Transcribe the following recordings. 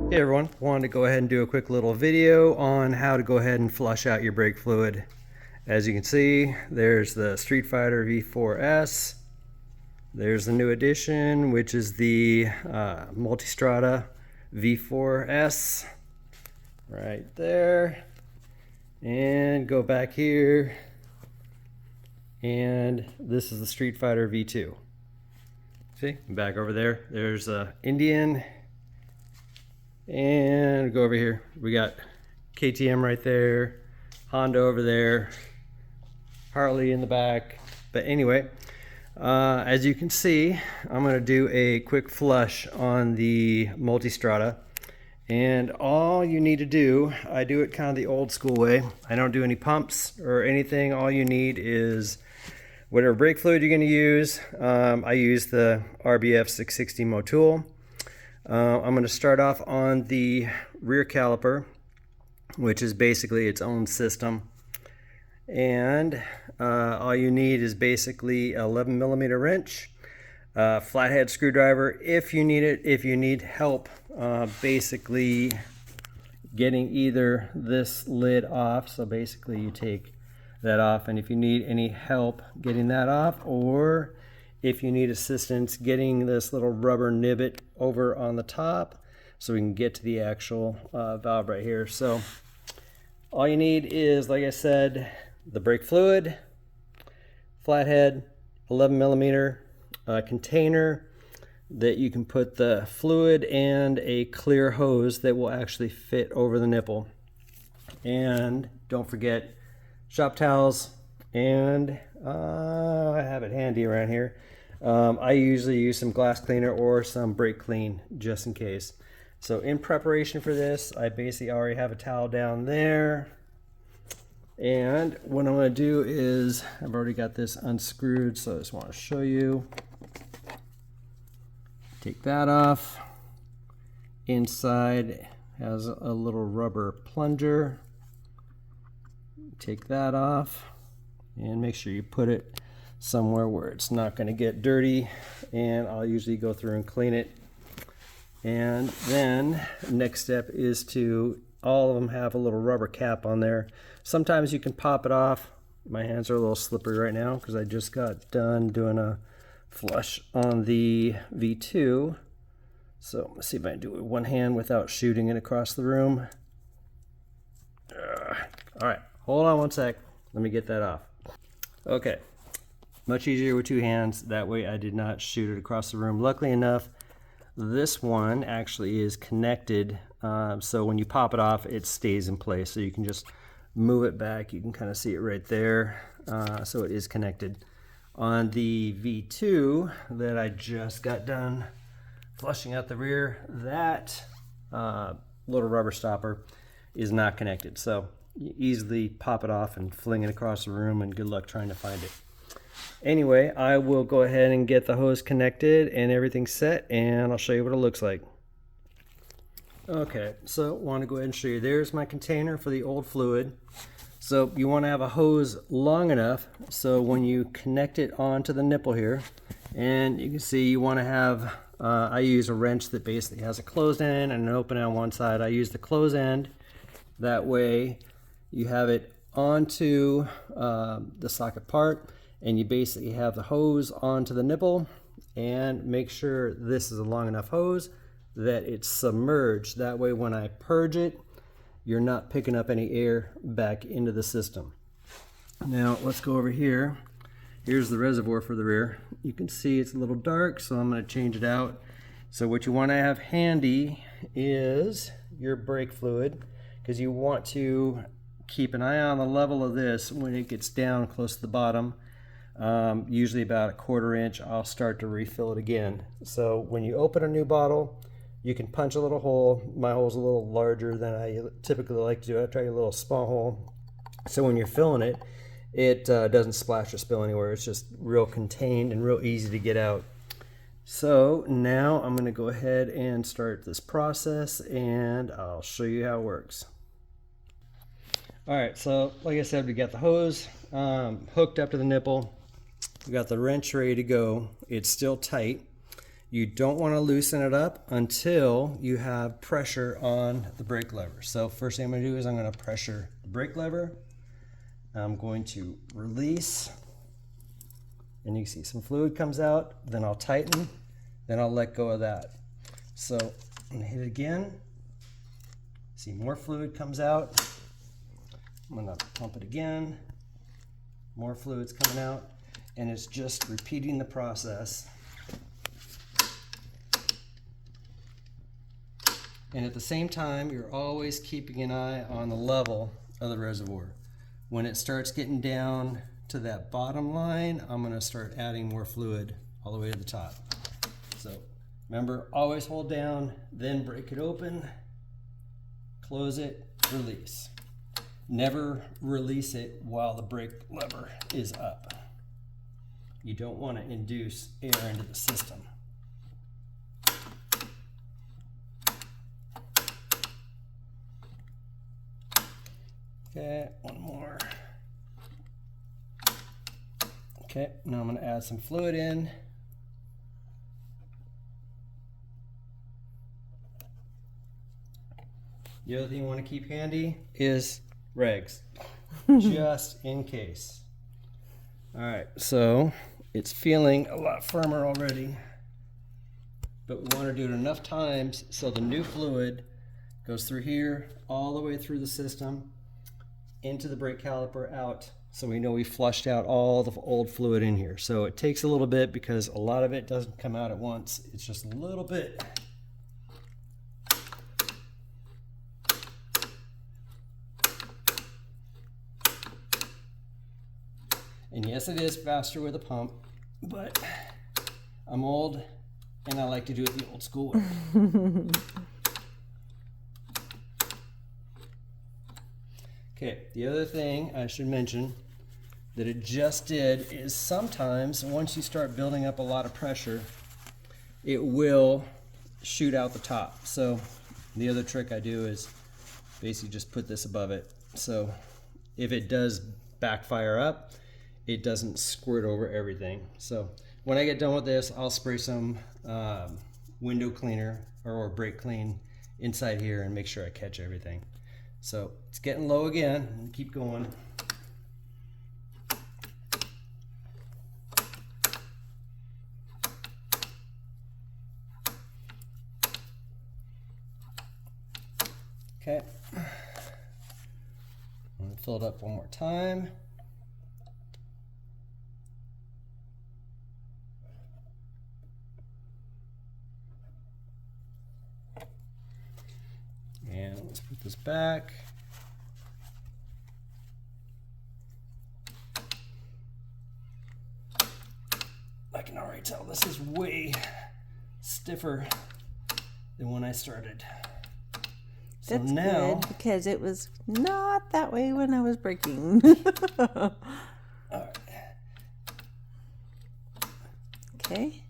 Hey everyone, wanted to go ahead and do a quick little video on how to go ahead and flush out your brake fluid. As you can see, there's the Street Fighter V4S. There's the new edition, which is the Multistrada V4S. Right there. And go back here. And this is the Street Fighter V2. See, back over there, there's Indian. And go over here, we got KTM right there, Honda over there, Harley in the back. But anyway, as you can see, I'm going to do a quick flush on the Multistrada. And all you need to do, I do it kind of the old school way. I don't do any pumps or anything. All you need is whatever brake fluid you're going to use. I use the RBF 660 Motul. I'm going to start off on the rear caliper, which is basically its own system. And all you need is basically an 11mm wrench, flathead screwdriver if you need it. If you need help basically getting either this lid off, so basically you take that off, and if you need any help getting that off, or if you need assistance getting this little rubber nibbit over on the top so we can get to the actual valve right here. So all you need is, like I said, the brake fluid, flathead, 11mm container that you can put the fluid, and a clear hose that will actually fit over the nipple. And don't forget shop towels, and I have it handy around here. I usually use some glass cleaner or some brake clean just in case. So in preparation for this, I basically already have a towel down there. And what I'm going to do is, I've already got this unscrewed, so I just want to show you. Take that off. Inside has a little rubber plunger. Take that off and make sure you put it somewhere where it's not going to get dirty, and I'll usually go through and clean it. And then next step is to, all of them have a little rubber cap on there. Sometimes you can pop it off. My hands are a little slippery right now because I just got done doing a flush on the V2. So let's see if I can do it with one hand without shooting it across the room. All right, hold on one sec. Let me get that off. Okay. Much easier with two hands. That way I did not shoot it across the room. Luckily enough, this one actually is connected. So when you pop it off, it stays in place. So you can just move it back. You can kind of see it right there. So it is connected. On the V2 that I just got done flushing out the rear, that little rubber stopper is not connected. So you easily pop it off and fling it across the room, and good luck trying to find it. Anyway, I will go ahead and get the hose connected and everything set, and I'll show you what it looks like. Okay, so I want to go ahead and show you. There's my container for the old fluid. So you want to have a hose long enough so when you connect it onto the nipple here, and you can see you want to have, I use a wrench that basically has a closed end and an open end on one side. I use the closed end. That way you have it onto the socket part, and you basically have the hose onto the nipple, and make sure this is a long enough hose that it's submerged. That way when I purge it, you're not picking up any air back into the system. Now let's go over here. Here's the reservoir for the rear. You can see it's a little dark, so I'm going to change it out. So what you want to have handy is your brake fluid, because you want to keep an eye on the level of this when it gets down close to the bottom. Usually about a 1/4 inch, I'll start to refill it again. So when you open a new bottle, you can punch a little hole. My hole's a little larger than I typically like to do. I try a little small hole. So when you're filling it, it doesn't splash or spill anywhere. It's just real contained and real easy to get out. So now I'm going to go ahead and start this process, and I'll show you how it works. All right, so like I said, we got the hose hooked up to the nipple. We got the wrench ready to go. It's still tight. You don't want to loosen it up until you have pressure on the brake lever. So first thing I'm going to do is I'm going to pressure the brake lever. I'm going to release, and you can see some fluid comes out, then I'll tighten, then I'll let go of that. So I'm going to hit it again. See, more fluid comes out. I'm going to pump it again. More fluid's coming out, and it's just repeating the process. And at the same time, you're always keeping an eye on the level of the reservoir. When it starts getting down to that bottom line, I'm going to start adding more fluid all the way to the top. So remember, always hold down, then break it open, close it, release. Never release it while the brake lever is up. You don't want to induce air into the system. Okay, one more. Okay, now I'm going to add some fluid in. The other thing you want to keep handy is rags, just in case. All right, so it's feeling a lot firmer already, but we want to do it enough times so the new fluid goes through here, all the way through the system, into the brake caliper, out, so we know we flushed out all the old fluid in here. So it takes a little bit because a lot of it doesn't come out at once. It's just a little bit. And yes, it is faster with a pump, but I'm old and I like to do it the old school way. Okay, the other thing I should mention that it just did is sometimes once you start building up a lot of pressure, it will shoot out the top. So the other trick I do is basically just put this above it. So if it does backfire up, it doesn't squirt over everything. So when I get done with this, I'll spray some window cleaner or brake clean inside here and make sure I catch everything. So it's getting low again. Keep going. Okay. I'm going to fill it up one more time. And let's put this back. I can already tell this is way stiffer than when I started. So That's now, good, because it was not that way when I was braking. all right. Okay.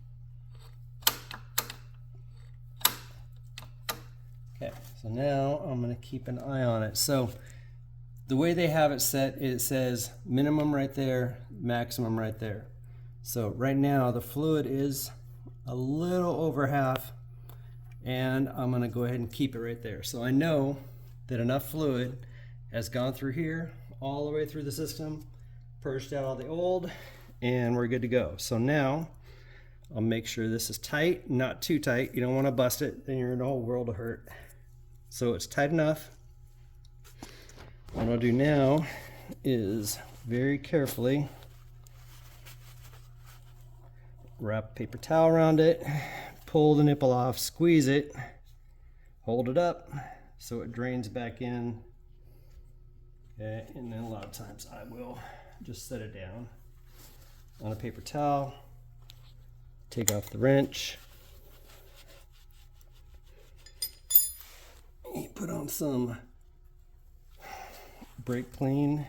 Okay, so now I'm going to keep an eye on it. So the way they have it set, it says minimum right there, maximum right there. So right now the fluid is a little over half, and I'm going to go ahead and keep it right there. So I know that enough fluid has gone through here, all the way through the system, purged out all the old, and we're good to go. So now I'll make sure this is tight, not too tight. You don't want to bust it, then you're in a whole world of hurt. So it's tight enough. What I'll do now is very carefully wrap a paper towel around it, pull the nipple off, squeeze it, hold it up so it drains back in. Okay, and then a lot of times I will just set it down on a paper towel, take off the wrench, put on some brake clean.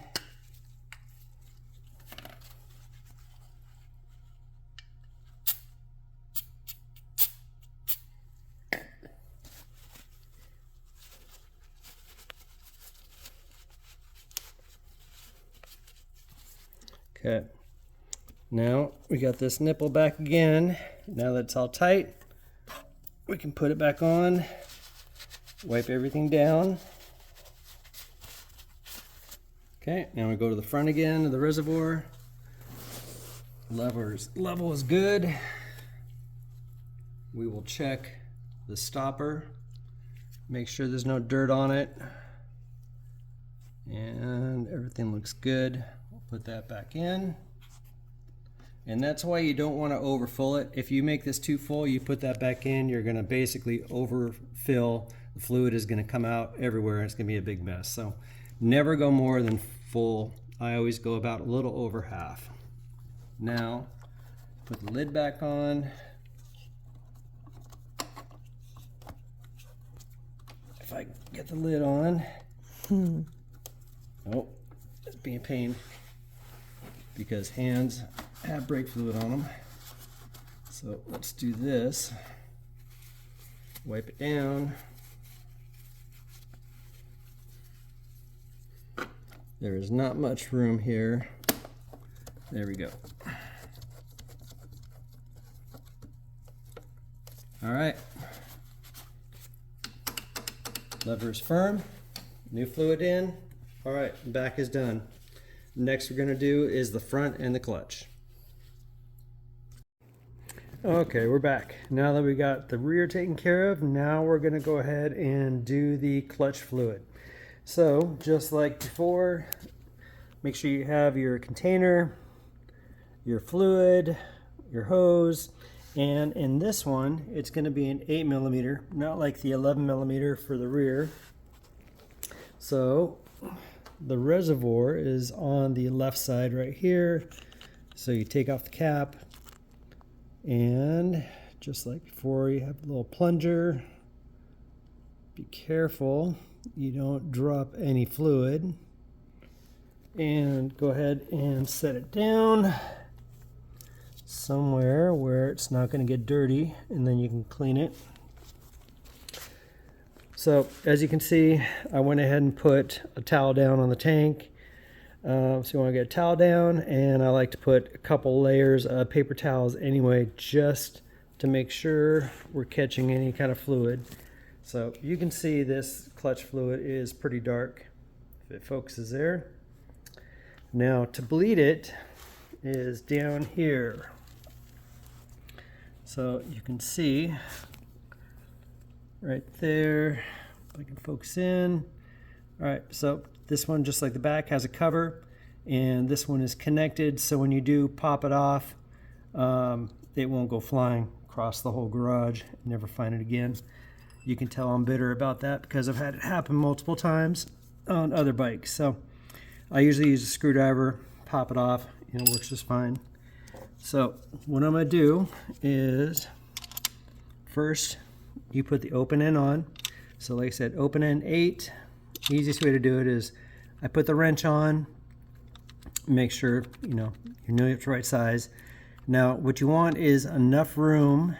Okay, now we got this nipple back again. now that it's all tight, we can put it back on, wipe everything down. Okay, now we go to the front again of the reservoir. Level is good. We will check the stopper, make sure there's no dirt on it, and everything looks good. We'll put that back in. And that's why you don't want to overfill it. If you make this too full, you put that back in, you're going to basically overfill. The fluid is going to come out everywhere and it's going to be a big mess. So never go more than full. I always go about a little over half. Now put the lid back on. If I get the lid on. Oh, it's being a pain because hands have brake fluid on them. So let's do this. Wipe it down. There is not much room here. There we go. All right. Lever is firm. New fluid in. All right, back is done. Next we're going to do is the front and the clutch. Okay, we're back. Now that we got the rear taken care of, now we're going to go ahead and do the clutch fluid. So just like before, make sure you have your container, your fluid, your hose, and in this one it's going to be an 8mm, not like the 11mm for the rear. So the reservoir is on the left side right here. So you take off the cap, and just like before, you have a little plunger. Be careful you don't drop any fluid, and go ahead and set it down somewhere where it's not going to get dirty, and then you can clean it. So as you can see, I went ahead and put a towel down on the tank. So you want to get a towel down, and I like to put a couple layers of paper towels anyway, just to make sure we're catching any kind of fluid. So you can see this clutch fluid is pretty dark, if it focuses there. Now to bleed it is down here. So you can see right there, if I can focus in. All right, so this one, just like the back, has a cover, and this one is connected, so when you do pop it off, it won't go flying across the whole garage and never find it again. You can tell I'm bitter about that because I've had it happen multiple times on other bikes. So I usually use a screwdriver, pop it off, and it works just fine. So what I'm going to do is, first you put the open end on. So like I said, open end 8. Easiest way to do it is I put the wrench on, make sure you know it's the right size. Now what you want is enough room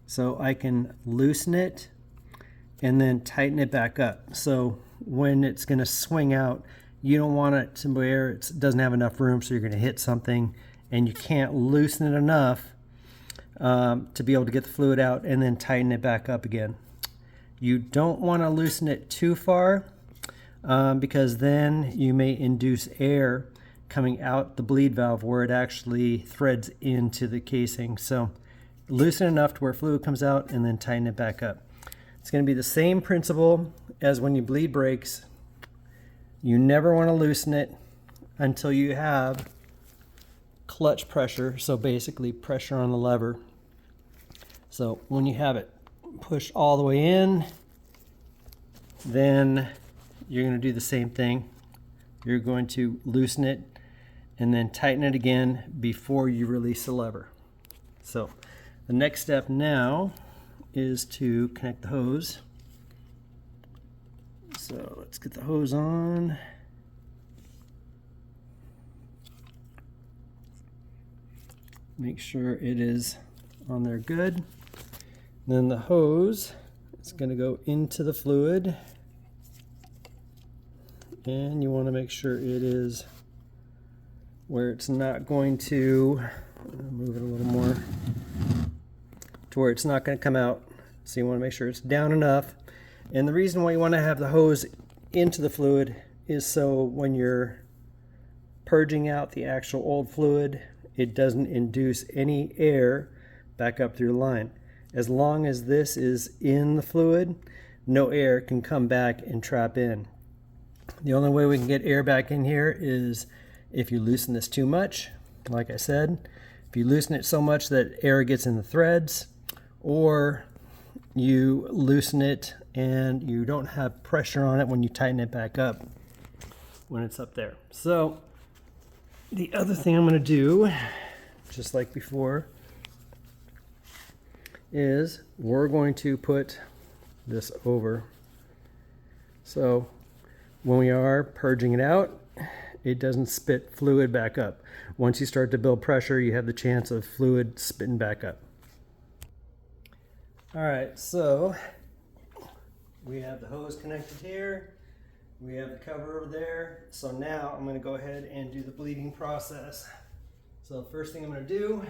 so I can loosen it and then tighten it back up. So when it's going to swing out, you don't want it to where it doesn't have enough room, so you're going to hit something and you can't loosen it enough to be able to get the fluid out and then tighten it back up again. You don't want to loosen it too far because then you may induce air coming out the bleed valve where it actually threads into the casing. So loosen enough to where fluid comes out and then tighten it back up. It's going to be the same principle as when you bleed brakes. You never want to loosen it until you have clutch pressure, so basically pressure on the lever. So when you have it pushed all the way in, then you're going to do the same thing. You're going to loosen it and then tighten it again before you release the lever. So the next step now is to connect the hose. So let's get the hose on. Make sure it is on there good. Then the hose is going to go into the fluid, and you want to make sure it is where it's not going to, move it a little more, to where it's not going to come out. So you want to make sure it's down enough. And the reason why you want to have the hose into the fluid is so when you're purging out the actual old fluid, it doesn't induce any air back up through the line. As long as this is in the fluid, no air can come back and trap in. The only way we can get air back in here is if you loosen this too much. Like I said, if you loosen it so much that air gets in the threads, or you loosen it and you don't have pressure on it when you tighten it back up when it's up there. So the other thing I'm going to do, just like before, is we're going to put this over. So when we are purging it out, it doesn't spit fluid back up. Once you start to build pressure, you have the chance of fluid spitting back up. All right, so we have the hose connected here. We have the cover over there. So now I'm going to go ahead and do the bleeding process. So the first thing I'm going to do,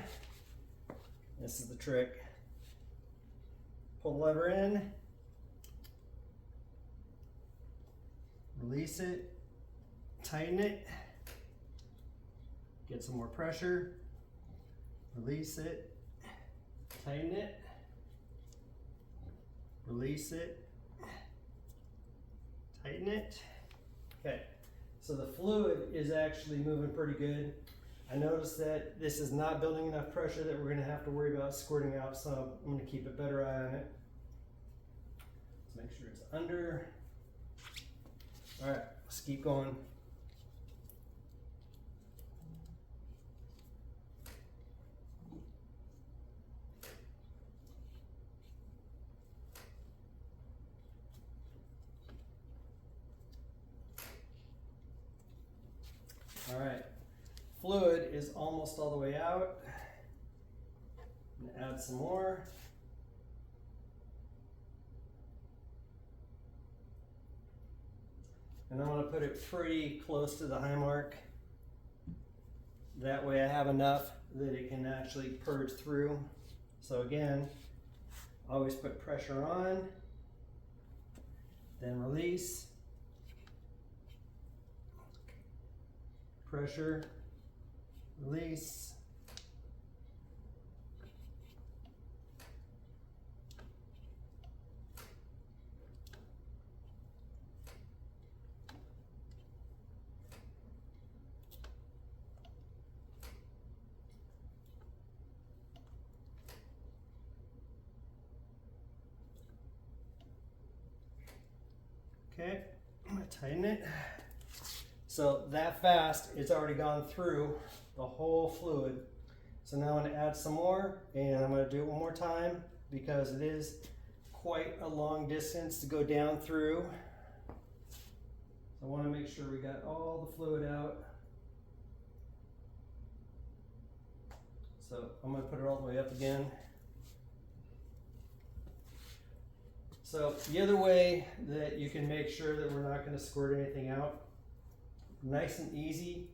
this is the trick. Pull the lever in, release it, tighten it, get some more pressure, release it, tighten it, release it, tighten it. Okay, so the fluid is actually moving pretty good. I noticed that this is not building enough pressure that we're going to have to worry about squirting out, so I'm going to keep a better eye on it. Let's make sure it's under. All right, let's keep going. All right, fluid is almost all the way out. I'm gonna add some more. And I'm gonna put it pretty close to the high mark. That way I have enough that it can actually purge through. So again, always put pressure on, then release. Pressure, release. Okay, I'm gonna tighten it. So that fast, it's already gone through the whole fluid. So now I'm going to add some more, and I'm going to do it one more time because it is quite a long distance to go down through. So I want to make sure we got all the fluid out. So I'm going to put it all the way up again. So the other way that you can make sure that we're not going to squirt anything out, nice and easy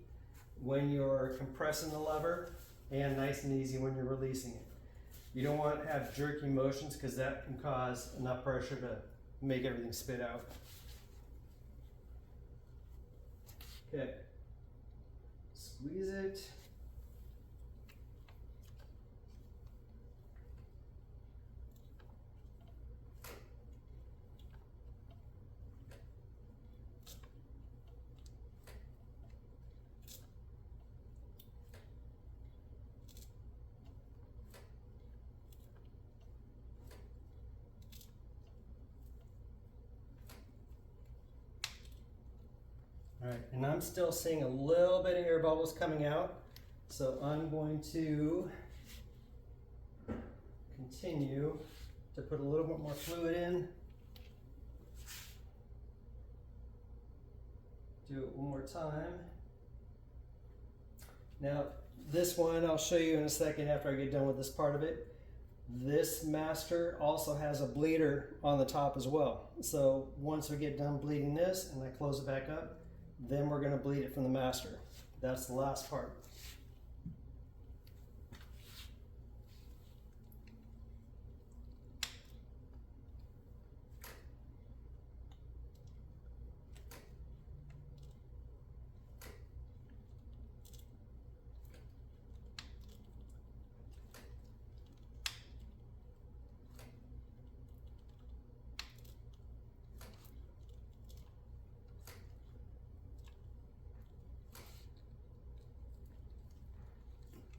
when you're compressing the lever, and nice and easy when you're releasing it. You don't want to have jerky motions because that can cause enough pressure to make everything spit out. Okay, squeeze it. All right, and I'm still seeing a little bit of air bubbles coming out, so I'm going to continue to put a little bit more fluid in. Do it one more time. Now, this one I'll show you in a second after I get done with this part of it. This master also has a bleeder on the top as well. So once we get done bleeding this and I close it back up, then we're going to bleed it from the master. that's the last part.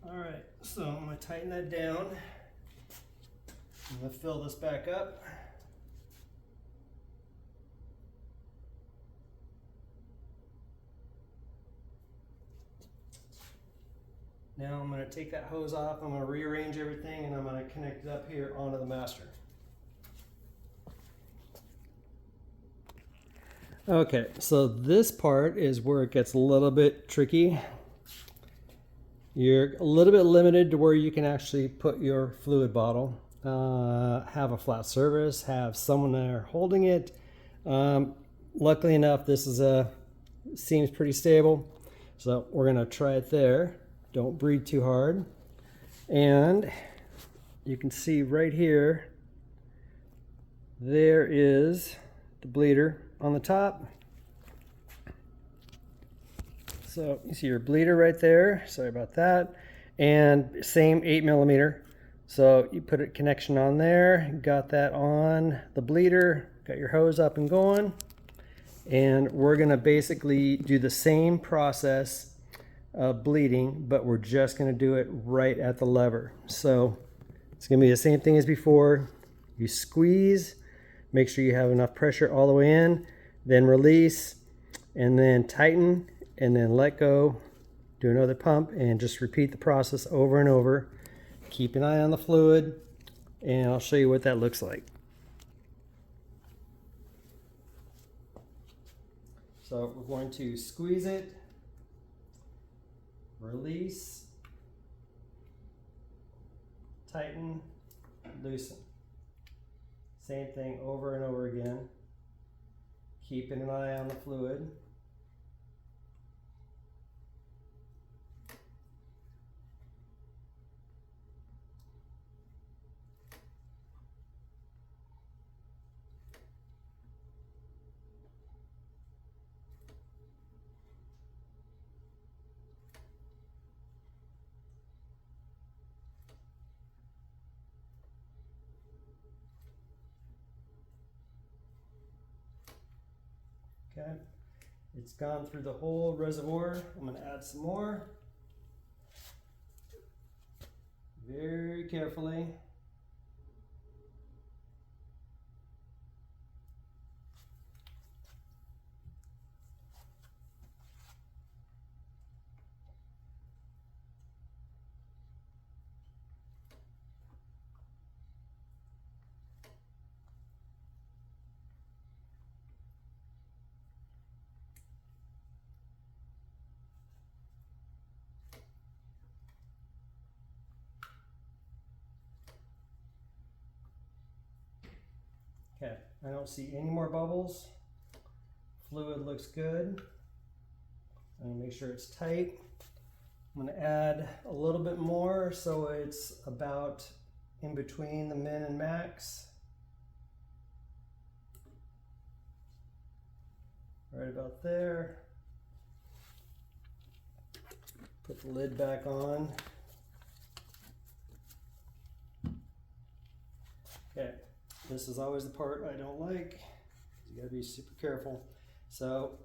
All right, so I'm going to tighten that down. I'm going to fill this back up. Now I'm going to take that hose off, I'm going to rearrange everything, and I'm going to connect it up here onto the master. Okay, so this part is where it gets a little bit tricky. You're a little bit limited to where you can actually put your fluid bottle. Have a flat surface, have someone there holding it. Luckily enough, this is seems pretty stable, so we're gonna try it there. Don't breathe too hard. And you can see right here, there is the bleeder on the top. So you see your bleeder right there. Sorry about that. And same 8mm. So you put a connection on there, got that on the bleeder, got your hose up and going. And we're gonna basically do the same process of bleeding, but we're just gonna do it right at the lever. So it's gonna be the same thing as before. You squeeze, make sure you have enough pressure all the way in, then release, and then tighten, and then let go, do another pump, and just repeat the process over and over. Keep an eye on the fluid, and I'll show you what that looks like. So we're going to squeeze it, release, tighten, loosen. Same thing over and over again. Keeping an eye on the fluid. Okay, it's gone through the whole reservoir. I'm going to add some more. Very carefully. Okay, I don't see any more bubbles. Fluid looks good. I'm gonna make sure it's tight. I'm gonna add a little bit more so it's about in between the min and max. Right about there. Put the lid back on. Okay. This is always the part I don't like. You gotta be super careful. So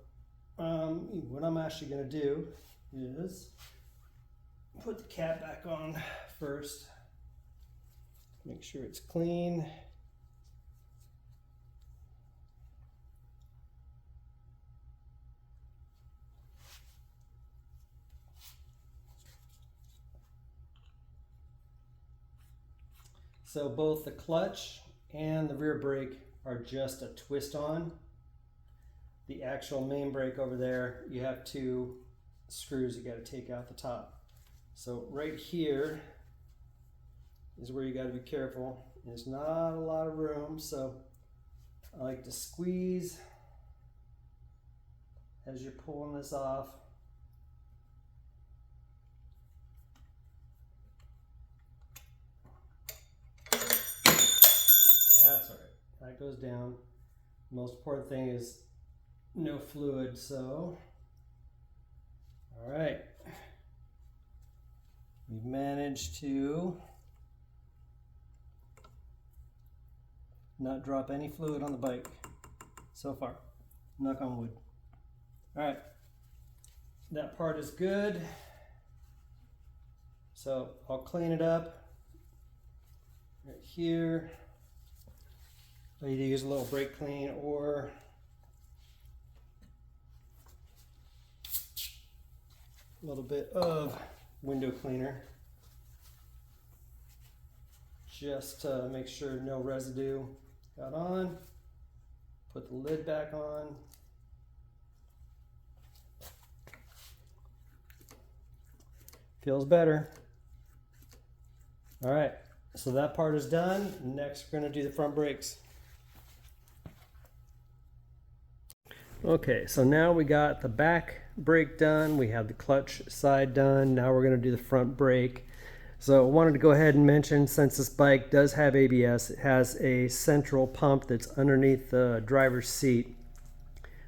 what I'm actually gonna do is put the cap back on first. Make sure it's clean. So both the clutch and the rear brake are just a twist on. The actual main brake over there, you have two screws you got to take out the top. So right here is where you got to be careful. There's not a lot of room, so I like to squeeze as you're pulling this off. that goes down. Most important thing is no fluid, so all right. We've managed to not drop any fluid on the bike so far. Knock on wood. All right, that part is good. So I'll clean it up right here. I either use a little brake clean or a little bit of window cleaner, just to make sure no residue got on. Put the lid back on. Feels better. All right, so that part is done. Next, we're gonna do the front brakes. Okay, so now we got the back brake done. We have the clutch side done. Now we're gonna do the front brake. So I wanted to go ahead and mention, since this bike does have ABS, it has a central pump that's underneath the driver's seat.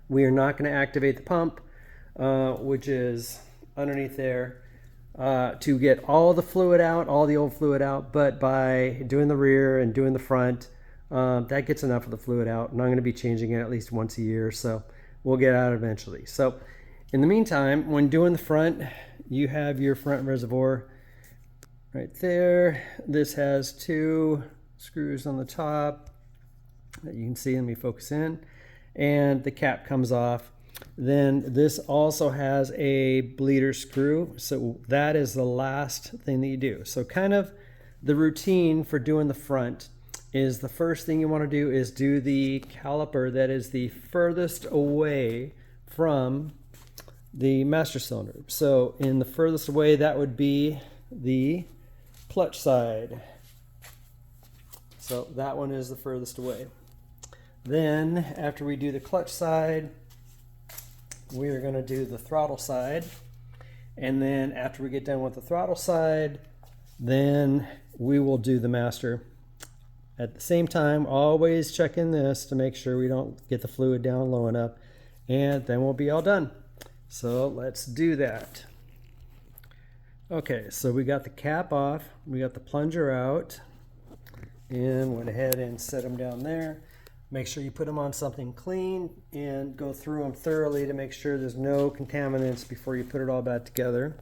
We are not gonna activate the pump, which is underneath there, to get all the fluid out, all the old fluid out, but by doing the rear and doing the front, that gets enough of the fluid out, and I'm going to be changing it at least once a year, so we'll get out eventually. So in the meantime, when doing the front, you have your front reservoir right there. This has 2 screws on the top that you can see. Let me focus in, and the cap comes off. Then this also has a bleeder screw, so that is the last thing that you do. So kind of the routine for doing the front is, the first thing you want to do is do the caliper that is the furthest away from the master cylinder. So in the furthest away, that would be the clutch side. So that one is the furthest away. Then after we do the clutch side, we are going to do the throttle side, and then after we get done with the throttle side, then we will do the master. At the same time, always checking this to make sure we don't get the fluid down low enough, and then we'll be all done. So let's do that. Okay, so we got the cap off, we got the plunger out, and went ahead and set them down there. Make sure you put them on something clean and go through them thoroughly to make sure there's no contaminants before you put it all back together.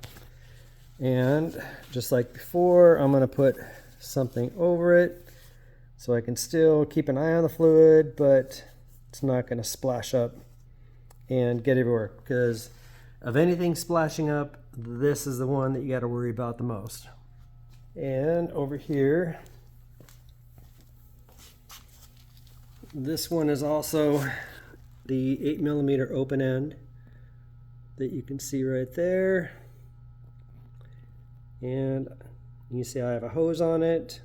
And just like before, I'm going to put something over it so I can still keep an eye on the fluid, but it's not going to splash up and get everywhere, because of anything splashing up, this is the one that you got to worry about the most. And over here, this one is also the 8mm open end that you can see right there. And you see I have a hose on it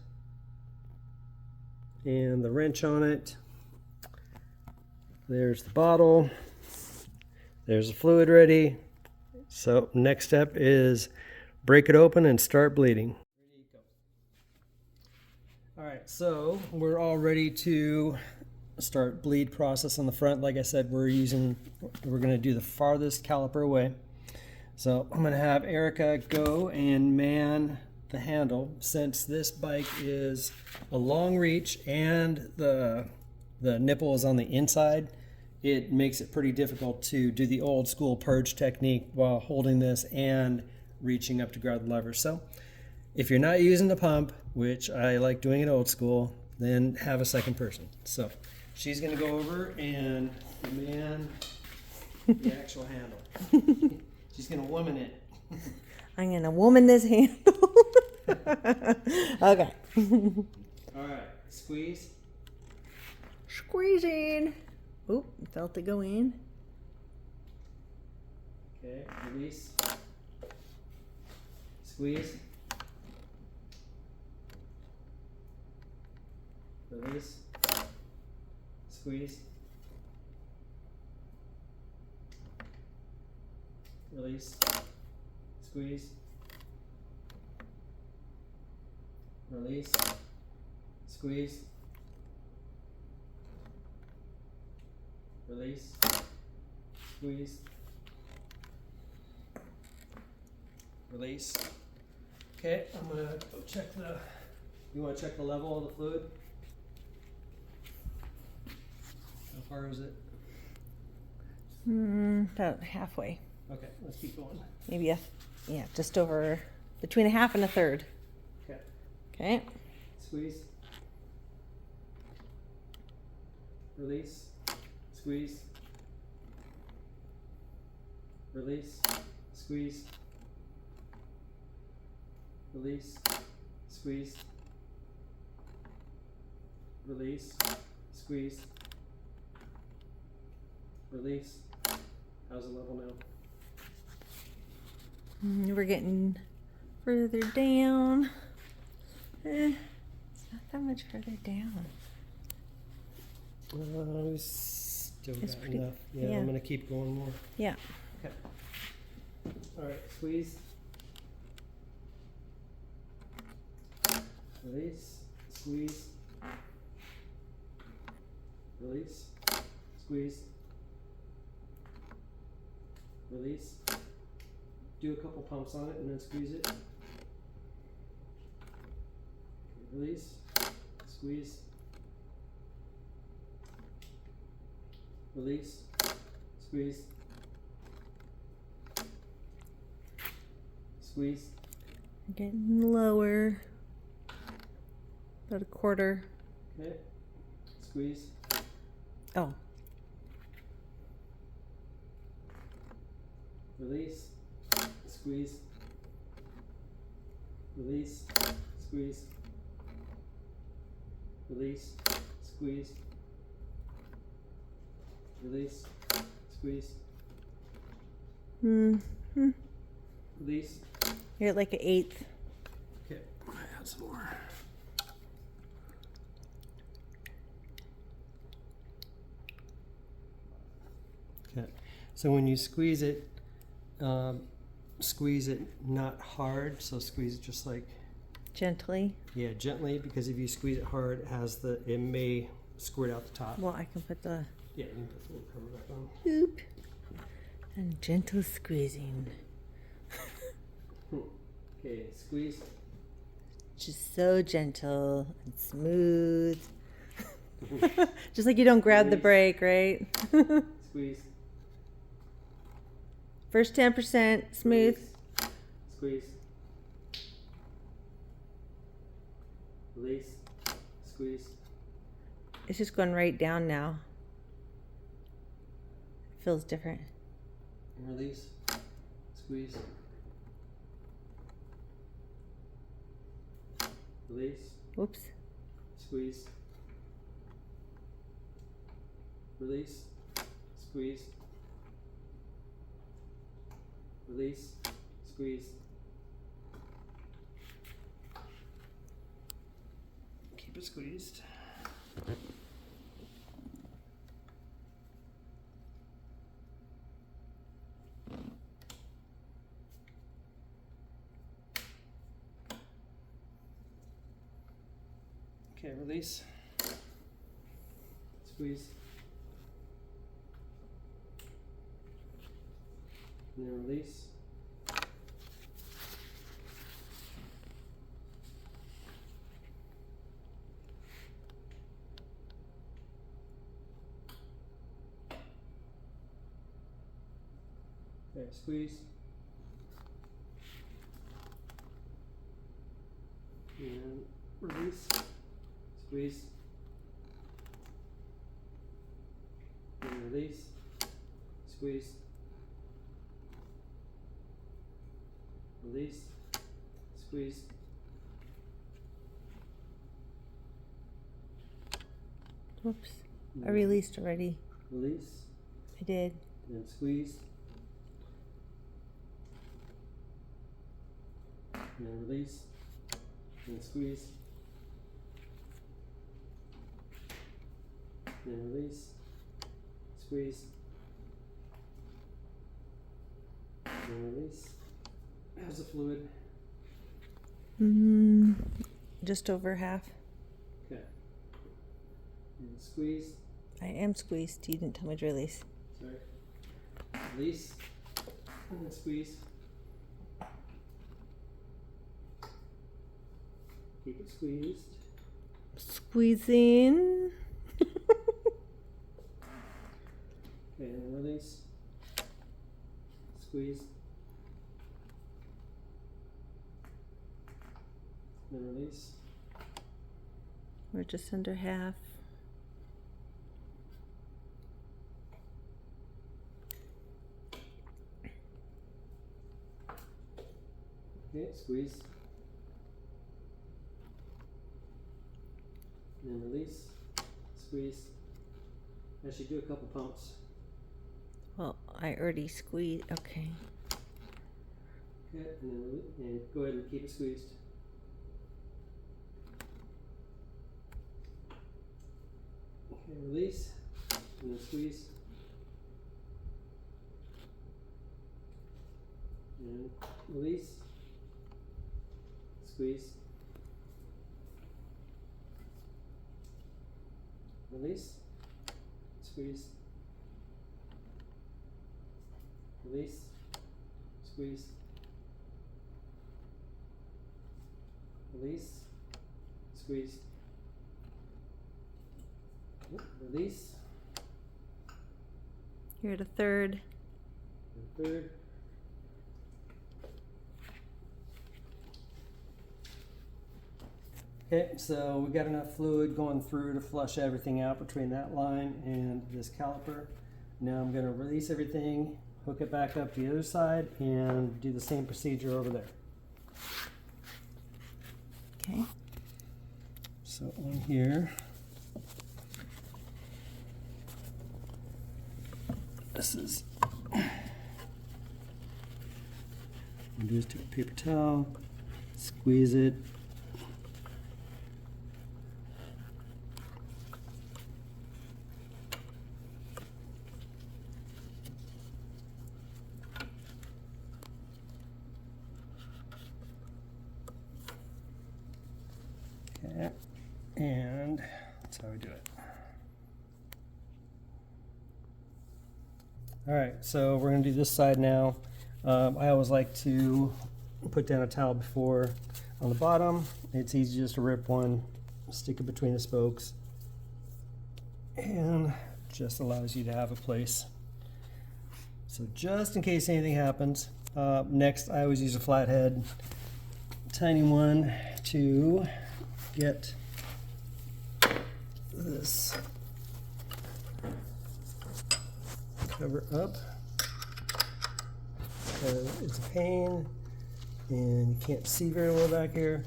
and the wrench on it. There's the bottle. There's the fluid ready. So next step is break it open and start bleeding. All right, so we're all ready to start bleed process on the front. Like I said, we're going to do the farthest caliper away. So I'm going to have Erica go and man the handle. Since this bike is a long reach and the nipple is on the inside, it makes it pretty difficult to do the old school purge technique while holding this and reaching up to grab the lever. So if you're not using the pump, which I like doing it old school, then have a second person. So she's going to go over and man the actual handle. She's going to woman it. I'm going to woman this handle. Okay. All right, squeeze. Squeezing. Oop, felt it go in. Okay, release. Squeeze. Release. Squeeze. Release. Squeeze. Release. Squeeze. release, squeeze, release. Okay, I'm gonna go check the, you wanna check the level of the fluid? How far is it? About halfway. Okay, let's keep going. Maybe yeah, just over, between a half and a third. Okay, Okay. squeeze, release, squeeze, release, squeeze, release, squeeze, release, squeeze, release. How's the level now? We're getting further down. It's not that much further down. We still It's got pretty- enough. Yeah, yeah. I'm gonna keep going more. Yeah. Okay. All right, squeeze. Release, squeeze. Release, squeeze. Release. Do a couple pumps on it and then squeeze it. Release, squeeze. Release, squeeze. Squeeze. Getting lower. About a quarter. Okay. Squeeze. Oh, Release. Squeeze. Release. Squeeze. Release. Squeeze. Release. Squeeze. Release. you're at like an eighth. Okay. Add some more. Okay. So when you squeeze it not hard. So squeeze it just like, Gently. yeah, gently, because if you squeeze it hard, it may squirt out the top. Well, I can put the Yeah, you can put the little cover back on. oop and gentle squeezing. Okay, squeeze. Just so gentle and smooth. Just like you don't grab the brake, right? Squeeze. First 10% smooth. Squeeze. Release. Squeeze. It's just going right down now. Feels different. And release. Squeeze. Release. Whoops. Squeeze. Release. Squeeze. Release. Squeeze. Keep it squeezed. Okay, release. Squeeze. And then release. Okay, squeeze. And release. Squeeze. And release. Squeeze. Release. Squeeze. Whoops. I released already. Release. I did. And squeeze. And release. And squeeze. And release. Squeeze. And release. How's the fluid? Just over half. Okay. And squeeze. I am squeezed. You didn't tell me to release. Sorry. Release and then squeeze. Keep it squeezed. Squeezing. Okay, and then release. Squeeze. Then release. We're just under half. Okay, squeeze. Then release. Squeeze. Actually, do a couple pumps. Well, I already squeezed. Okay. Okay, and go ahead and keep it squeezed. Okay, release. And then squeeze. And release. Squeeze. Release. Squeeze. Release. Squeeze. Release. Squeeze. Release. You're at a third. And third. Okay, so we got enough fluid going through to flush everything out between that line and this caliper. Now I'm going to release everything, hook it back up to the other side, and do the same procedure over there. Okay. So on here, this is, what I'm do is take a paper towel, squeeze it. Okay, and that's how we do it. All right, so we're gonna do this side now. I always like to put down a towel before on the bottom. It's easy just to rip one, stick it between the spokes, and just allows you to have a place. So just in case anything happens. Next, I always use a flathead, tiny one, to get this cover up, because it's a pain and you can't see very well back here.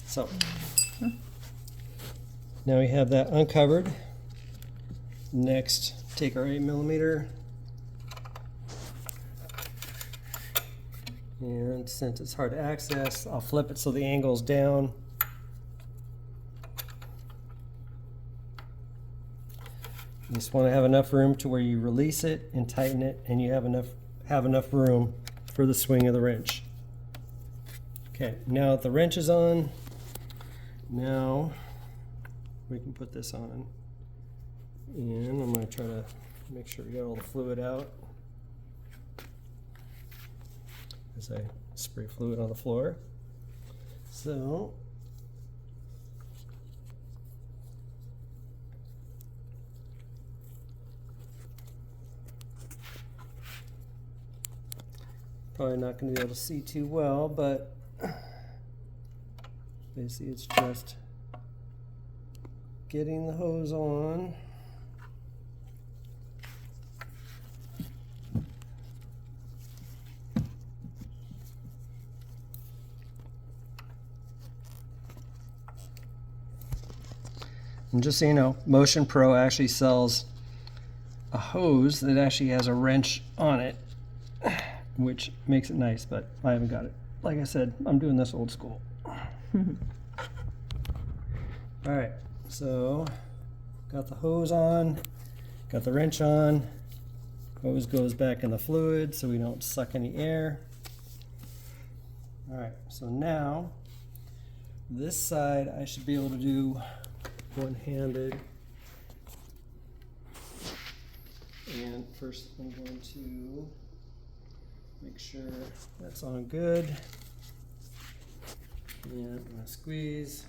So now we have that uncovered. Next, take our 8mm, and since it's hard to access, I'll flip it so the angle's down. You just want to have enough room to where you release it and tighten it, and you have enough room for the swing of the wrench. Okay, now that the wrench is on, now we can put this on. And I'm going to try to make sure we got all the fluid out as I spray fluid on the floor. So probably not going to be able to see too well, but basically it's just getting the hose on. And just so you know, Motion Pro actually sells a hose that actually has a wrench on it, which makes it nice, but I haven't got it. Like I said, I'm doing this old school. All right, so got the hose on, got the wrench on. Hose goes back in the fluid so we don't suck any air. All right, so now this side I should be able to do one-handed. And first I'm going to make sure that's on good. And I'm going to squeeze.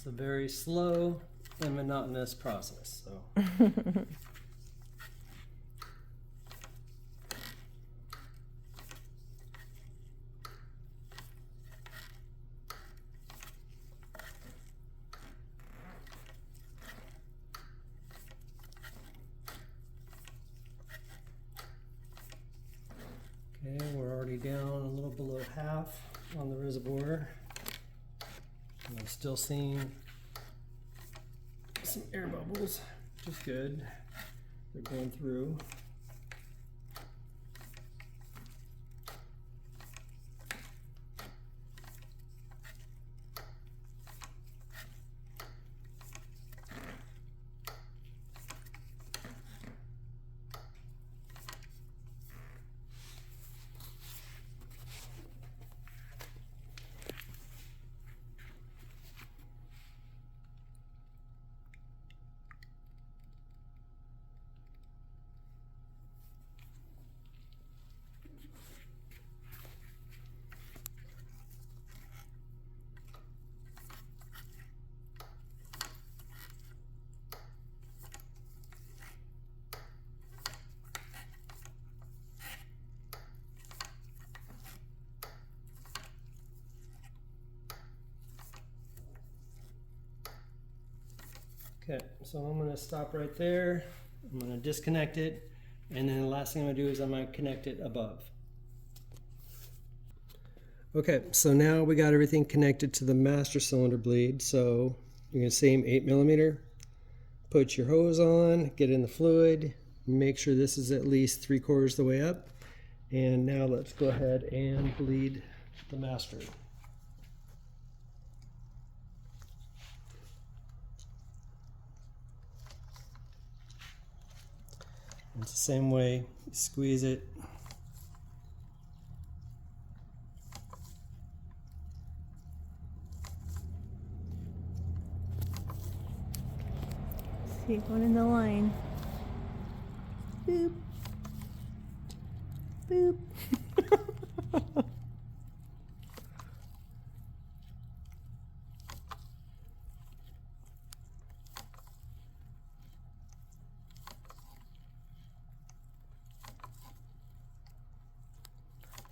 It's a very slow and monotonous process. So. Okay, we're already down a little below half on the reservoir. And I'm still seeing some air bubbles, which is good. They're going through. Okay, so I'm going to stop right there. I'm going to disconnect it, and then the last thing I'm going to do is I'm going to connect it above. Okay, so now we got everything connected to the master cylinder bleed. So you're going to same 8mm. Put your hose on, get in the fluid, make sure this is at least 3/4 the way up. And now let's go ahead and bleed the master. It's the same way, you squeeze it. See it going in the line. Boop. Boop.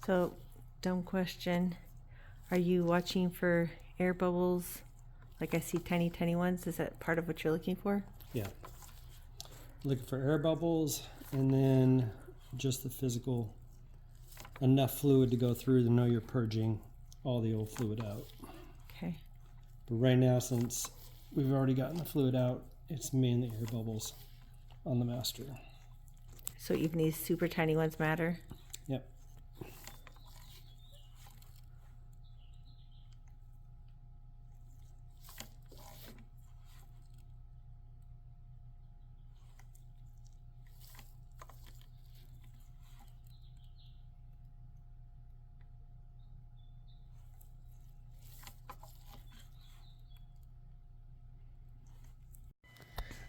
So, dumb question. Are you watching for air bubbles? Like I see tiny, tiny ones. Is that part of what you're looking for? Yeah. Looking for air bubbles, and then just the physical, enough fluid to go through to know you're purging all the old fluid out. Okay. But right now, since we've already gotten the fluid out, it's mainly air bubbles on the master. So even these super tiny ones matter? Yep.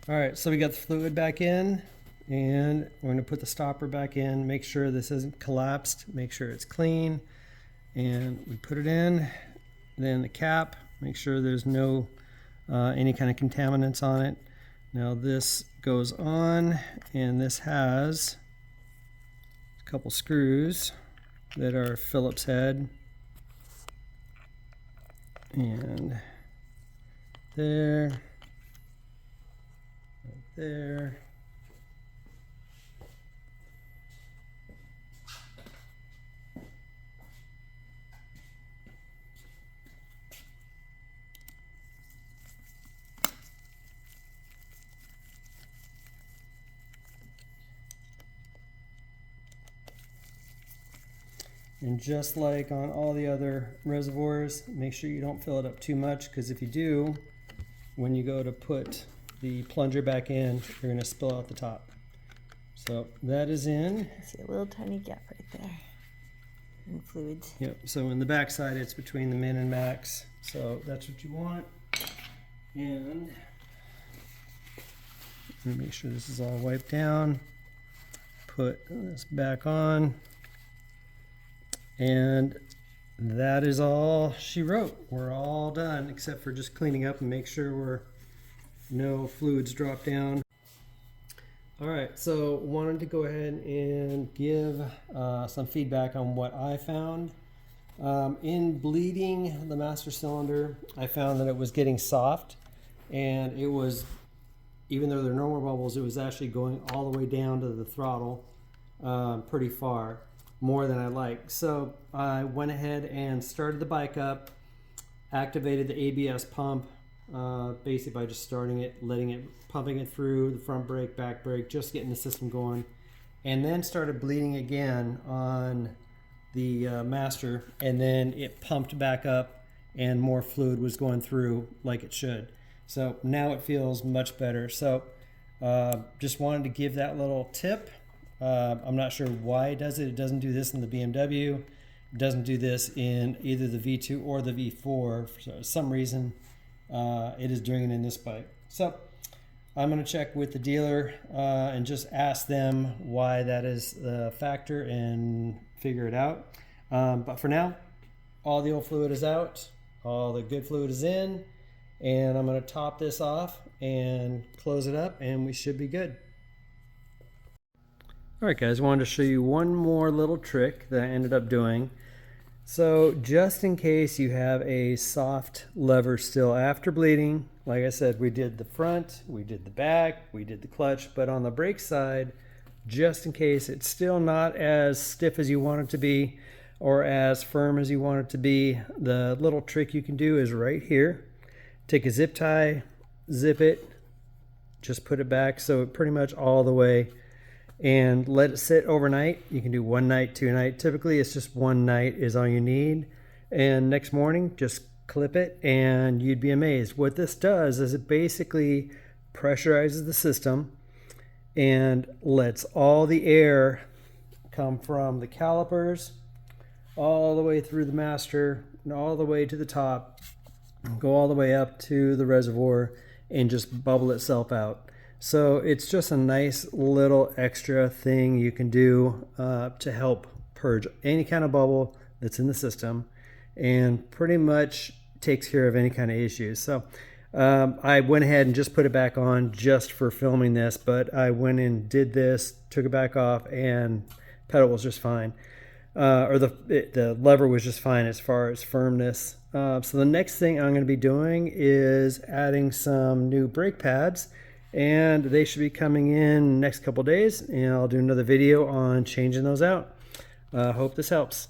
All right, so we got the fluid back in, and we're going to put the stopper back in, make sure this isn't collapsed, make sure it's clean, and we put it in. Then the cap, make sure there's no any kind of contaminants on it. Now this goes on, and this has a couple screws that are Phillips head, and there. There. And just like on all the other reservoirs, make sure you don't fill it up too much, because if you do, when you go to put the plunger back in, you're going to spill out the top. So that is in. I see a little tiny gap right there in fluids. Yep, so in the back side, it's between the min and max. So that's what you want. And let me make sure this is all wiped down. Put this back on. And that is all she wrote. We're all done, except for just cleaning up and make sure no fluids drop down. All right, so wanted to go ahead and give some feedback on what I found. In bleeding the master cylinder, I found that it was getting soft, and it was, even though they're normal bubbles, it was actually going all the way down to the throttle pretty far, more than I like. So I went ahead and started the bike up, activated the ABS pump, basically by just starting it, letting it, pumping it through the front brake, back brake, just getting the system going, and then started bleeding again on the master, and then it pumped back up and more fluid was going through like it should. So now it feels much better. So just wanted to give that little tip. I'm not sure why it does it. It doesn't do this in the BMW. It doesn't do this in either the V2 or the V4. For some reason, it is doing it in this bike. So I'm going to check with the dealer and just ask them why that is the factor and figure it out. But for now, all the old fluid is out. All the good fluid is in. And I'm going to top this off and close it up, and we should be good. All right, guys, I wanted to show you one more little trick that I ended up doing. So just in case you have a soft lever still after bleeding, like I said, we did the front, we did the back, we did the clutch, but on the brake side, just in case it's still not as stiff as you want it to be or as firm as you want it to be, the little trick you can do is right here. Take a zip tie, zip it, just put it back so it pretty much all the way, and let it sit overnight. You can do one night, 2 night. Typically it's just 1 night is all you need. And next morning, just clip it and you'd be amazed. What this does is it basically pressurizes the system and lets all the air come from the calipers all the way through the master and all the way to the top, go all the way up to the reservoir and just bubble itself out. So it's just a nice little extra thing you can do to help purge any kind of bubble that's in the system, and pretty much takes care of any kind of issues. So I went ahead and just put it back on just for filming this, but I went and did this, took it back off, and pedal was just fine. Or the lever was just fine as far as firmness. So the next thing I'm going to be doing is adding some new brake pads, and they should be coming in the next couple days, and I'll do another video on changing those out. Hope this helps.